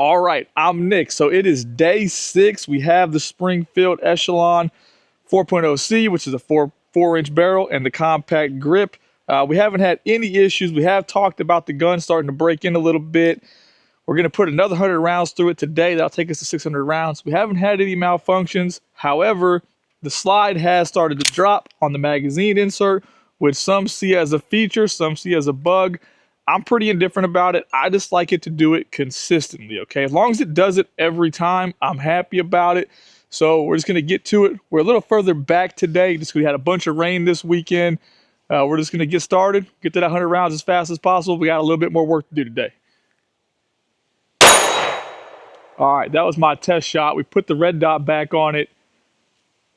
All right, I'm Nick. So it is day 6. We have the Springfield Echelon 4.0C, which is a 4-inch barrel and the compact grip. We haven't had any issues. We have talked about the gun starting to break in a little bit. We're going to put another 100 rounds through it today. That'll take us to 600 rounds. We haven't had any malfunctions. However, the slide has started to drop on the magazine insert, which some see as a feature, some see as a bug. I'm pretty indifferent about it. I just like it to do it consistently, okay? As long as it does it every time, I'm happy about it. So we're just going to get to it. We're a little further back today just because we had a bunch of rain this weekend. We're just going to get started, get to that 100 rounds as fast as possible. We got a little bit more work to do today. All right, that was my test shot. We put the red dot back on it,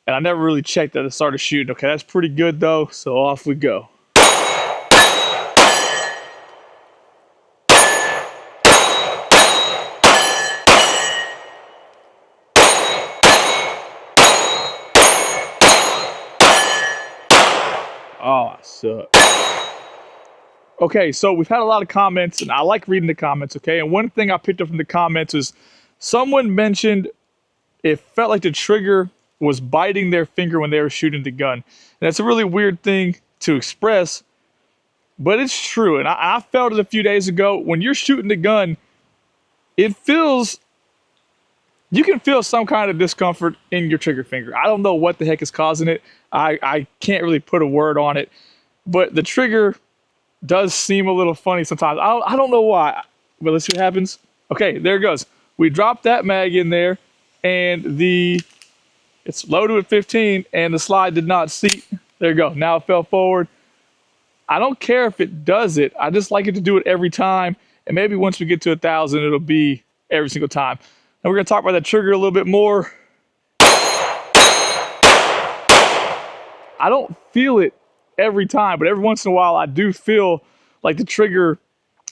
and I never really checked that it started shooting. Okay, that's pretty good, though, so off we go. Oh, I suck. Okay, so we've had a lot of comments, and I like reading the comments, okay? And one thing I picked up from the comments is someone mentioned it felt like the trigger was biting their finger when they were shooting the gun. And that's a really weird thing to express, but it's true. And I felt it a few days ago. When you're shooting the gun, it feels, you can feel some kind of discomfort in your trigger finger. I don't know what the heck is causing it. I can't really put a word on it, but the trigger does seem a little funny sometimes. I don't know why, but let's see what happens. Okay, there it goes. We dropped that mag in there, and it's loaded with 15, and the slide did not seat. There you go. Now it fell forward. I don't care if it does it. I just like it to do it every time, and maybe once we get to 1,000, it'll be every single time. Now we're gonna talk about that trigger a little bit more. I don't feel it every time, but every once in a while I do feel like the trigger,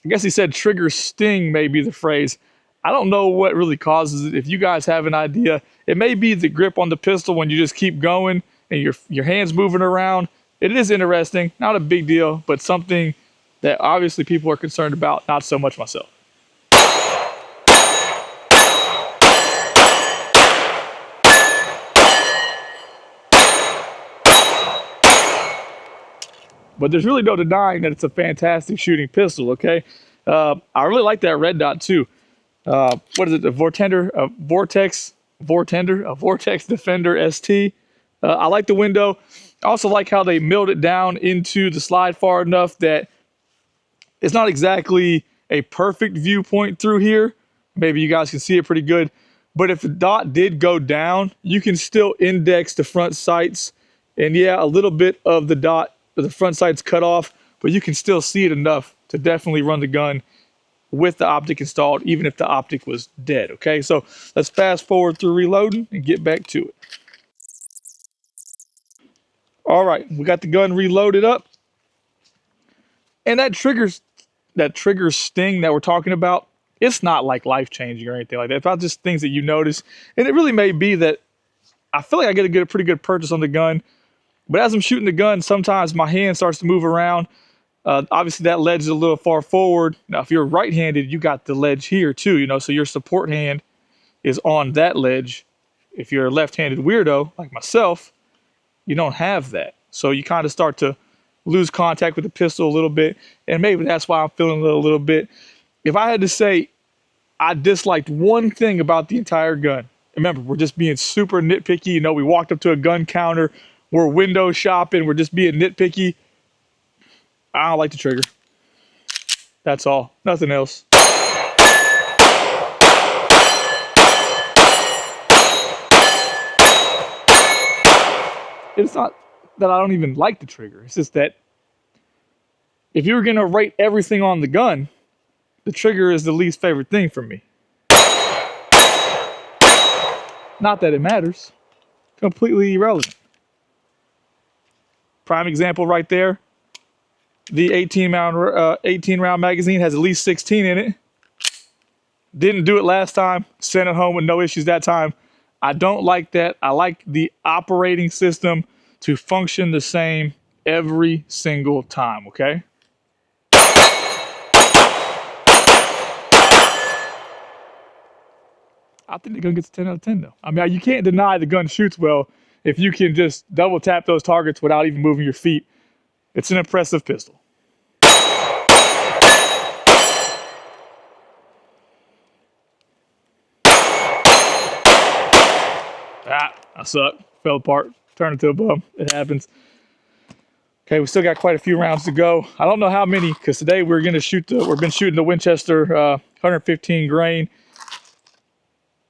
I guess he said trigger sting may be the phrase. I don't know what really causes it. If you guys have an idea, it may be the grip on the pistol when you just keep going and your hands moving around. It is interesting, not a big deal, but something that obviously people are concerned about, not so much myself. But there's really no denying that it's a fantastic shooting pistol, okay? I really like that red dot too. What is it? A Vortex Defender ST. I like the window. I also like how they milled it down into the slide far enough that it's not exactly a perfect viewpoint through here. Maybe you guys can see it pretty good. But if the dot did go down, you can still index the front sights. And yeah, a little bit of the dot, the front sight's cut off, but you can still see it enough to definitely run the gun with the optic installed, even if the optic was dead, okay? So let's fast forward through reloading and get back to it. All right, we got the gun reloaded up. And that trigger sting that we're talking about, it's not like life-changing or anything like that. It's about just things that you notice. And it really may be that I feel like I get a pretty good purchase on the gun. But as I'm shooting the gun, sometimes my hand starts to move around. Obviously, that ledge is a little far forward. Now, if you're right-handed, you got the ledge here too, you know, so your support hand is on that ledge. If you're a left-handed weirdo like myself, you don't have that. So you kind of start to lose contact with the pistol a little bit, and maybe that's why I'm feeling it a little bit. If I had to say I disliked one thing about the entire gun, remember, we're just being super nitpicky. You know, we walked up to a gun counter. We're window shopping. We're just being nitpicky. I don't like the trigger. That's all. Nothing else. It's not that I don't even like the trigger. It's just that if you were going to rate everything on the gun, the trigger is the least favorite thing for me. Not that it matters. Completely irrelevant. Prime example right there. The 18 round magazine has at least 16 in it. Didn't do it last time. Sent it home with no issues that time. I don't like that. I like the operating system to function the same every single time, okay? It, I think the gun gets a 10 out of 10 though. I mean, you can't deny the gun shoots well if you can just double tap those targets without even moving your feet. It's an impressive pistol. I suck. Fell apart. Turned into a bum. It happens. Okay, we still got quite a few rounds to go. I don't know how many, because today we've been shooting the Winchester 115 grain.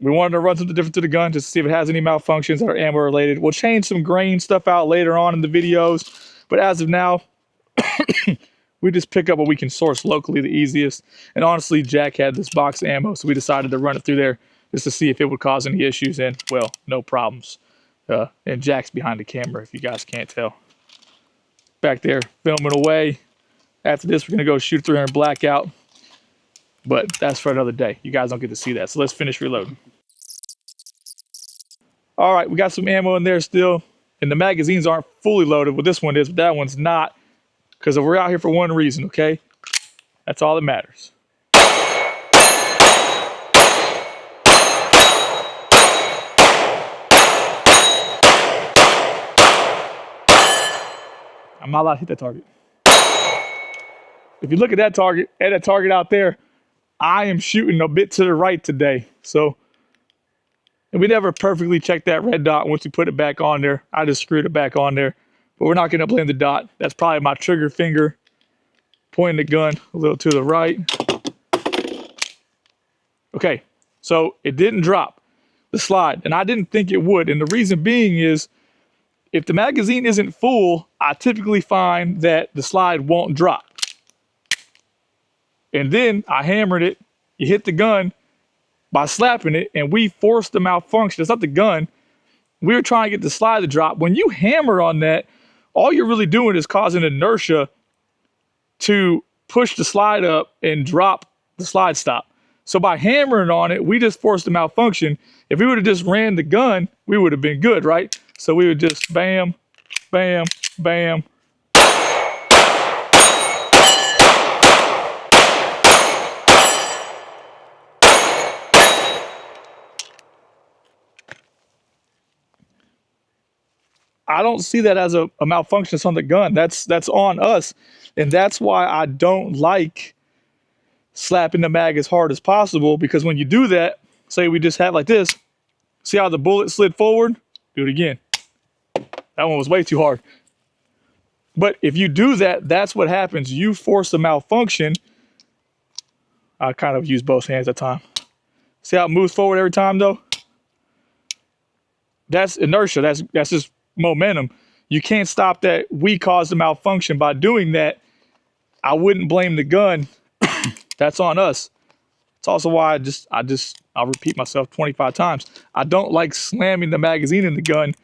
We wanted to run something different to the gun just to see if it has any malfunctions that are ammo related. We'll change some grain stuff out later on in the videos, but as of now, we just pick up what we can source locally the easiest. And honestly, Jack had this box of ammo, so we decided to run it through there just to see if it would cause any issues, and well, no problems. And Jack's behind the camera if you guys can't tell. Back there filming away. After this, we're gonna go shoot 300 blackout, but that's for another day. You guys don't get to see that, so let's finish reloading. All right, we got some ammo in there still, and the magazines aren't fully loaded. Well, this one is, but that one's not, because we're out here for one reason, okay? That's all that matters. I'm not allowed to hit that target. If you look at that target out there, I am shooting a bit to the right today. So, and we never perfectly checked that red dot once we put it back on there. I just screwed it back on there. But we're not going to blame the dot. That's probably my trigger finger pointing the gun a little to the right. Okay, so it didn't drop the slide, and I didn't think it would. And the reason being is, if the magazine isn't full, I typically find that the slide won't drop. And then I hammered it. You hit the gun by slapping it, and we forced the malfunction. It's not the gun. We were trying to get the slide to drop. When you hammer on that, all you're really doing is causing inertia to push the slide up and drop the slide stop. So by hammering on it, we just forced the malfunction. If we would have just ran the gun, we would have been good, right? So we would just bam, bam, bam. I don't see that as a malfunction. It's on the gun. That's on us. And that's why I don't like slapping the mag as hard as possible, because when you do that, say we just have like this, see how the bullet slid forward? Do it again. That one was way too hard. But if you do that, that's what happens. You force a malfunction. I kind of use both hands at a time. See how it moves forward every time though? That's inertia. That's just momentum. You can't stop that. We caused the malfunction by doing that. I wouldn't blame the gun. That's on us. It's also why I'll repeat myself 25 times. I don't like slamming the magazine in the gun.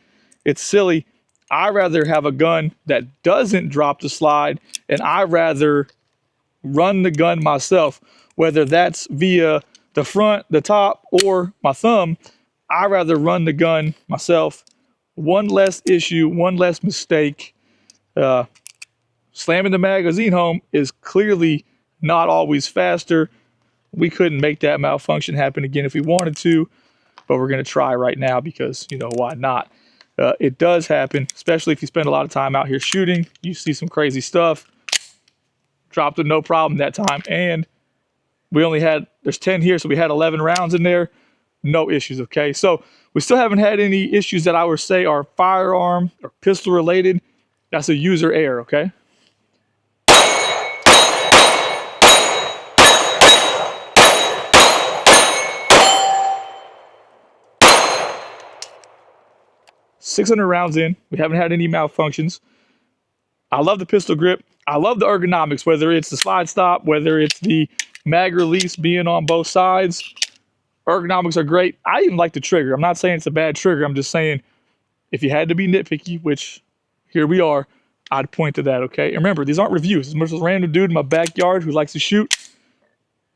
It's silly. I rather have a gun that doesn't drop the slide, and I rather run the gun myself, whether that's via the front, the top, or my thumb. I rather run the gun myself. One less issue, one less mistake. Slamming the magazine home is clearly not always faster. We couldn't make that malfunction happen again if we wanted to, but we're going to try right now because, you know, why not? It does happen, especially if you spend a lot of time out here shooting. You see some crazy stuff. Dropped it no problem that time, and we only had, there's 10 here, so we had 11 rounds in there. No issues, okay? So we still haven't had any issues that I would say are firearm or pistol related. That's a user error, okay? .600 rounds in. We haven't had any malfunctions. I love the pistol grip. I love the ergonomics, whether it's the slide stop, whether it's the mag release being on both sides. Ergonomics are great. I even like the trigger. I'm not saying it's a bad trigger. I'm just saying if you had to be nitpicky, which here we are, I'd point to that, okay? And remember, these aren't reviews. It's just a random dude in my backyard who likes to shoot,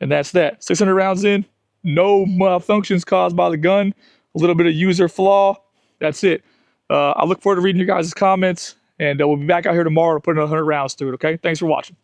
and that's that. 600 rounds in, no malfunctions caused by the gun, a little bit of user flaw. That's it. I look forward to reading your guys' comments, and we'll be back out here tomorrow to put another 100 rounds through it, okay? Thanks for watching.